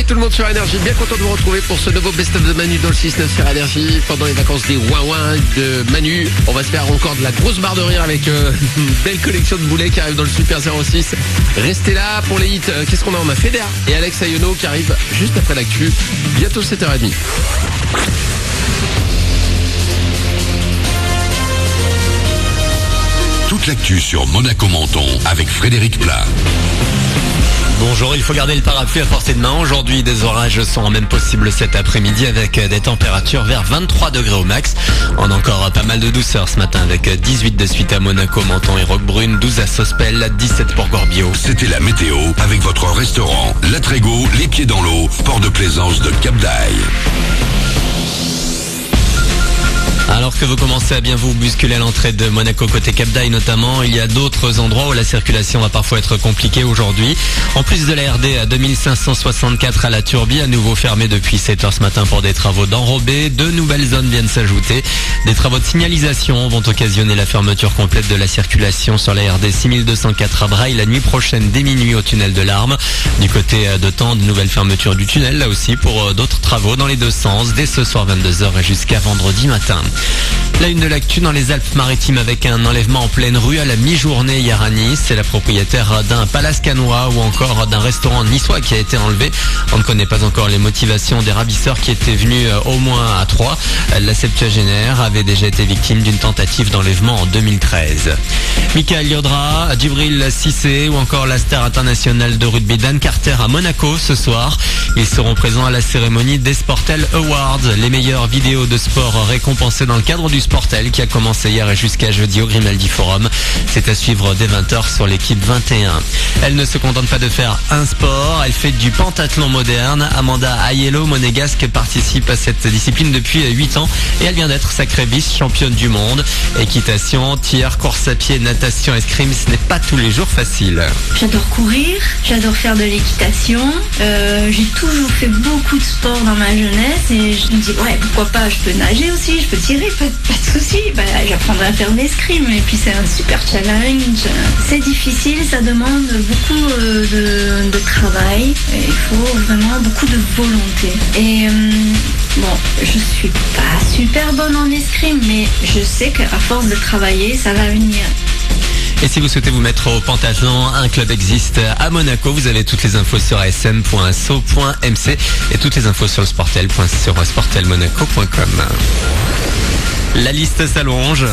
tout le monde sur Énergie, bien content de vous retrouver pour ce nouveau Best of the Manu dans le 6-9 sur Énergie. Pendant les vacances des ouin-ouin de Manu, on va se faire encore de la grosse barre de rire avec une belle collection de boulets qui arrive dans le Super 06. Restez là pour les hits. Qu'est-ce qu'on a? On a Feder et Alex Ayono qui arrive juste après l'actu, bientôt 7h30. Toute l'actu sur Monaco Menton avec Frédéric Plat. Bonjour, il faut garder le parapluie à portée de main. Aujourd'hui, des orages sont même possibles cet après-midi avec des températures vers 23 degrés au max. On a encore pas mal de douceur ce matin avec 18 de suite à Monaco, Menton et Roquebrune, 12 à Sospel, 17 pour Gorbio. C'était la météo avec votre restaurant La Trégo, les pieds dans l'eau, port de plaisance de Cap d'Aille. Alors que vous commencez à bien vous bousculer à l'entrée de Monaco côté Cap d'Aille notamment, il y a d'autres endroits où la circulation va parfois être compliquée aujourd'hui. En plus de la RD 2564 à la Turbie, à nouveau fermée depuis 7h ce matin pour des travaux d'enrobés, deux nouvelles zones viennent s'ajouter. Des travaux de signalisation vont occasionner la fermeture complète de la circulation sur la RD 6204 à Braille la nuit prochaine dès minuit au tunnel de l'Arme. Du côté de Tende, nouvelle fermeture du tunnel là aussi pour d'autres travaux dans les deux sens dès ce soir 22h et jusqu'à vendredi matin. La une de l'actu dans les Alpes-Maritimes avec un enlèvement en pleine rue à la mi-journée hier à Nice. C'est la propriétaire d'un palace cannois ou encore d'un restaurant niçois qui a été enlevé. On ne connaît pas encore les motivations des ravisseurs qui étaient venus au moins à 3. La septuagénaire avait déjà été victime d'une tentative d'enlèvement en 2013. Michael Yodra, Djibril Cissé ou encore la star internationale de rugby Dan Carter à Monaco ce soir. Ils seront présents à la cérémonie des Sportel Awards, les meilleures vidéos de sport récompensées dans le cadre du Sportel qui a commencé hier et jusqu'à jeudi au Grimaldi Forum. C'est à suivre dès 20h sur l'équipe 21. Elle ne se contente pas de faire un sport, elle fait du pentathlon moderne. Amanda Aiello, monégasque, participe à cette discipline depuis 8 ans et elle vient d'être sacrée vice-championne du monde. Équitation, tir, course à pied, natation, escrime, ce n'est pas tous les jours facile. J'adore courir, j'adore faire de l'équitation. J'ai toujours fait beaucoup de sport dans ma jeunesse et je me dis ouais pourquoi pas, je peux nager aussi, je peux tirer, pas de souci. J'apprendrai à faire de l'escrime et puis c'est un super challenge. C'est difficile, ça demande beaucoup de travail. Il faut vraiment beaucoup de volonté. Et bon, je suis pas super bonne en escrime, mais je sais qu'à force de travailler, ça va venir. Et si vous souhaitez vous mettre au pentathlon, un club existe à Monaco. Vous avez toutes les infos sur asm.so.mc et toutes les infos sur le Sportel sur sportelmonaco.com. La liste s'allonge.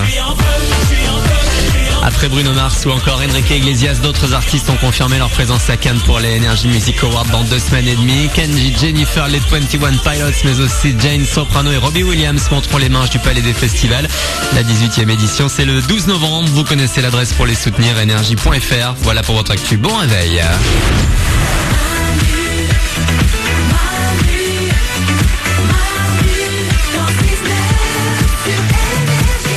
Après Bruno Mars ou encore Enrique Iglesias, d'autres artistes ont confirmé leur présence à Cannes pour les Energy Music Awards dans 2 semaines et demie. Kenji, Jennifer, les 21 Pilots, mais aussi Jane Soprano et Robbie Williams monteront les marches du Palais des Festivals. La 18e édition, c'est le 12 novembre. Vous connaissez l'adresse pour les soutenir, energy.fr. Voilà pour votre actu. Bon réveil.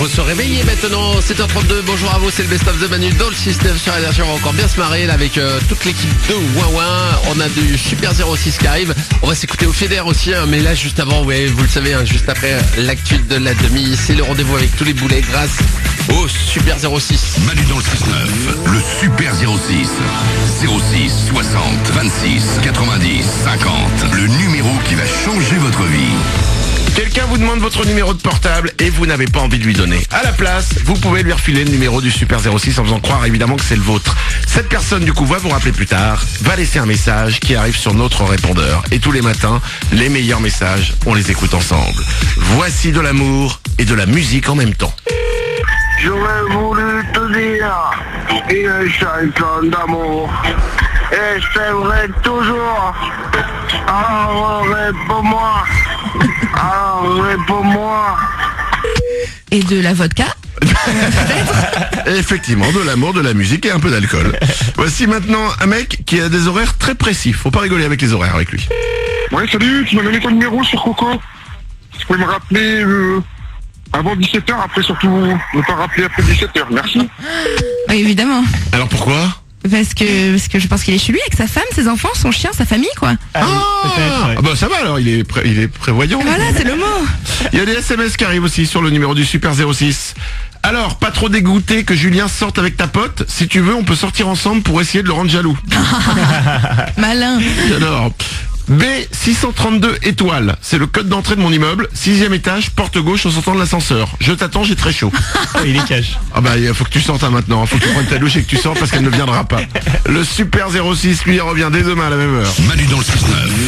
Faut se réveiller maintenant, 7h32, bonjour à vous, c'est le Best of the Manu dans le 6-9 sur Énergie. On va encore bien se marrer là, avec toute l'équipe de Ouin-Ouin. On a du Super 06 qui arrive, on va s'écouter au Feder aussi, mais là juste avant, ouais, vous le savez, juste après l'actu de la demi, c'est le rendez-vous avec tous les boulets grâce au Super 06. Manu dans le 6-9, le Super 06. 06 60 26 90 50. Le numéro qui va changer votre vie. Quelqu'un vous demande votre numéro de portable et vous n'avez pas envie de lui donner. À la place, vous pouvez lui refiler le numéro du Super 06 en faisant croire évidemment que c'est le vôtre. Cette personne du coup va vous rappeler plus tard, va laisser un message qui arrive sur notre répondeur. Et tous les matins, les meilleurs messages, on les écoute ensemble. Voici de l'amour et de la musique en même temps. J'aurais voulu te dire une chanson d'amour et je t'aimerai toujours. Alors réponds-moi. Alors réponds-moi. Et de la vodka. Effectivement, de l'amour, de la musique et un peu d'alcool. Voici maintenant un mec qui a des horaires très précis. Faut pas rigoler avec les horaires avec lui. Ouais, salut, tu m'as donné ton numéro sur Coco. Tu peux me rappeler avant 17h, après surtout ne pas rappeler après 17h, merci. Oui, évidemment. Alors pourquoi ? Parce que je pense qu'il est chez lui avec sa femme, ses enfants, son chien, sa famille, quoi. Ah bah ça va alors, il est prévoyant. Voilà, c'est le mot. Il y a des SMS qui arrivent aussi sur le numéro du Super 06. Alors, pas trop dégoûté que Julien sorte avec ta pote. Si tu veux, on peut sortir ensemble pour essayer de le rendre jaloux. Malin. J'adore. B, 632 étoiles. C'est le code d'entrée de mon immeuble. 6e étage, porte gauche, en sortant de l'ascenseur. Je t'attends, j'ai très chaud. Il est cash. Ah bah, il faut que tu sortes maintenant. Faut que tu prennes ta douche et que tu sortes parce qu'elle ne viendra pas. Le Super 06, lui, revient dès demain à la même heure. Manu dans le 6-9.